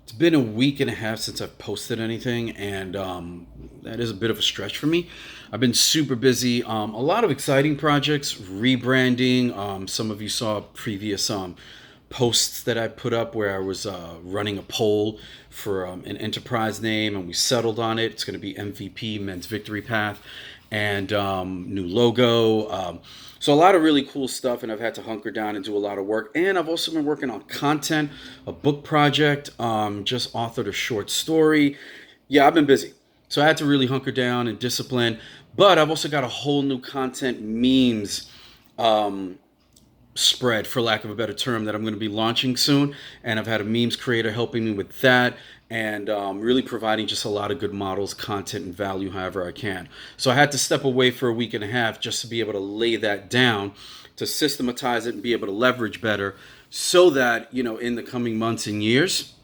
It's been a week and a half since I've posted anything, and that is a bit of a stretch for me. I've been super busy. A lot of exciting projects, rebranding. Some of you saw previous posts that I put up where I was running a poll for an enterprise name, and we settled on it. It's going to be MVP, Men's Victory Path, and new logo. So a lot of really cool stuff, and I've had to hunker down and do a lot of work. And I've also been working on content, a book project, just authored a short story. Yeah, I've been busy. So I had to really hunker down and discipline. But I've also got a whole new content memes spread, for lack of a better term, that I'm going to be launching soon. And I've had a memes creator helping me with that, and really providing just a lot of good models, content, and value however I can. So I had to step away for a week and a half just to be able to lay that down, to systematize it and be able to leverage better, so that, in the coming months and years,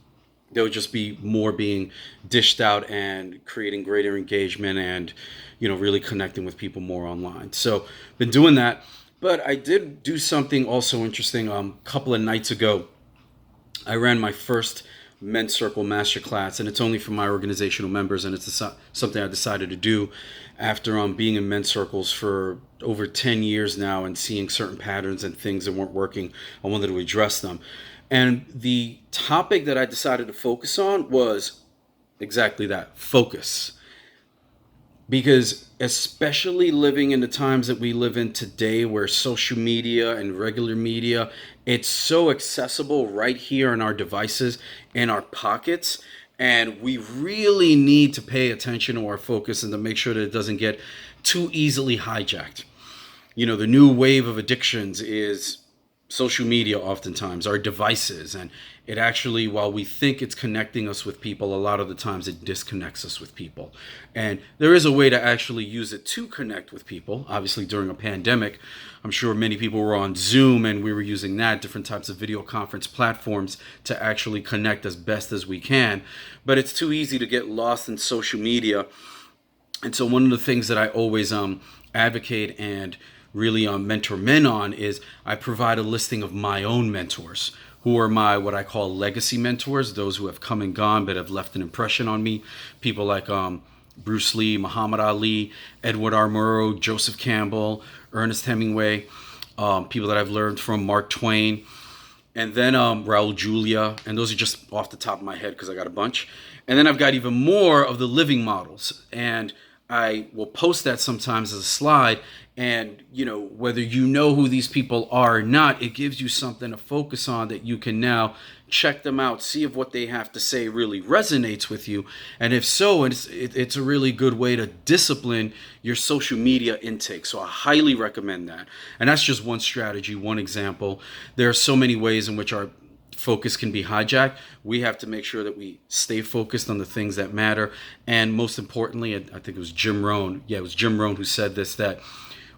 there would just be more being dished out and creating greater engagement and, really connecting with people more online. So been doing that. But I did do something also interesting. A couple of nights ago, I ran my first Men's Circle Masterclass, and it's only for my organizational members, and it's something I decided to do after being in men's circles for over 10 years now and seeing certain patterns and things that weren't working. I wanted to address them. And the topic that I decided to focus on was exactly that: focus. Because especially living in the times that we live in today, where social media and regular media, it's so accessible right here in our devices, in our pockets, and we really need to pay attention to our focus and to make sure that it doesn't get too easily hijacked. The new wave of addictions is social media, oftentimes our devices, and it actually, while we think it's connecting us with people, a lot of the times it disconnects us with people. And there is a way to actually use it to connect with people. Obviously, during a pandemic, I'm sure many people were on Zoom, and we were using different types of video conference platforms to actually connect as best as we can. But it's too easy to get lost in social media. And so one of the things that I always advocate and really mentor men on is I provide a listing of my own mentors, who are my, what I call, legacy mentors, those who have come and gone but have left an impression on me. People like Bruce Lee, Muhammad Ali, Edward R. Murrow, Joseph Campbell, Ernest Hemingway, people that I've learned from, Mark Twain, and then Raul Julia. And those are just off the top of my head because I got a bunch. And then I've got even more of the living models. And I will post that sometimes as a slide. And, whether you know who these people are or not, it gives you something to focus on, that you can now check them out, see if what they have to say really resonates with you. And if so, it's a really good way to discipline your social media intake. So I highly recommend that. And that's just one strategy, one example. There are so many ways in which our focus can be hijacked. We have to make sure that we stay focused on the things that matter. And most importantly, I think it was Jim Rohn. Yeah, it was Jim Rohn who said this, that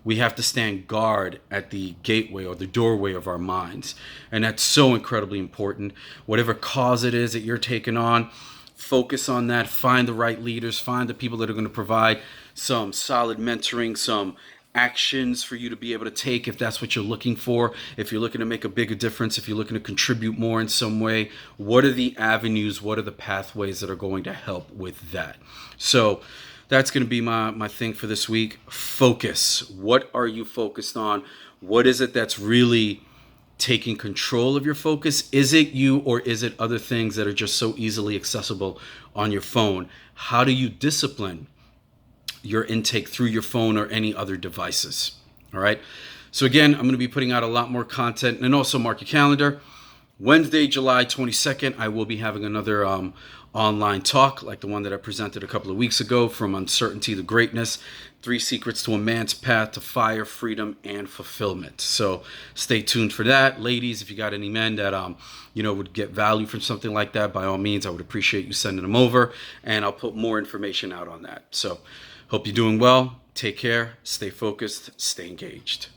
we have to stand guard at the gateway or the doorway of our minds. And that's so incredibly important. Whatever cause it is that you're taking on, focus on that. Find the right leaders. Find the people that are going to provide some solid mentoring, some actions for you to be able to take if that's what you're looking for. If you're looking to make a bigger difference, if you're looking to contribute more in some way, what are the avenues, what are the pathways that are going to help with that? So that's going to be my thing for this week. Focus. What are you focused on? What is it that's really taking control of your focus? Is it you, or is it other things that are just so easily accessible on your phone? How do you discipline your intake through your phone or any other devices? All right. So again, I'm going to be putting out a lot more content, and also mark your calendar. Wednesday, July 22nd, I will be having another online talk like the one that I presented a couple of weeks ago, From Uncertainty to Greatness, 3 Secrets to a Man's Path to Fire, Freedom, and Fulfillment. So stay tuned for that. Ladies, if you got any men that, would get value from something like that, by all means, I would appreciate you sending them over, and I'll put more information out on that. So hope you're doing well. Take care. Stay focused. Stay engaged.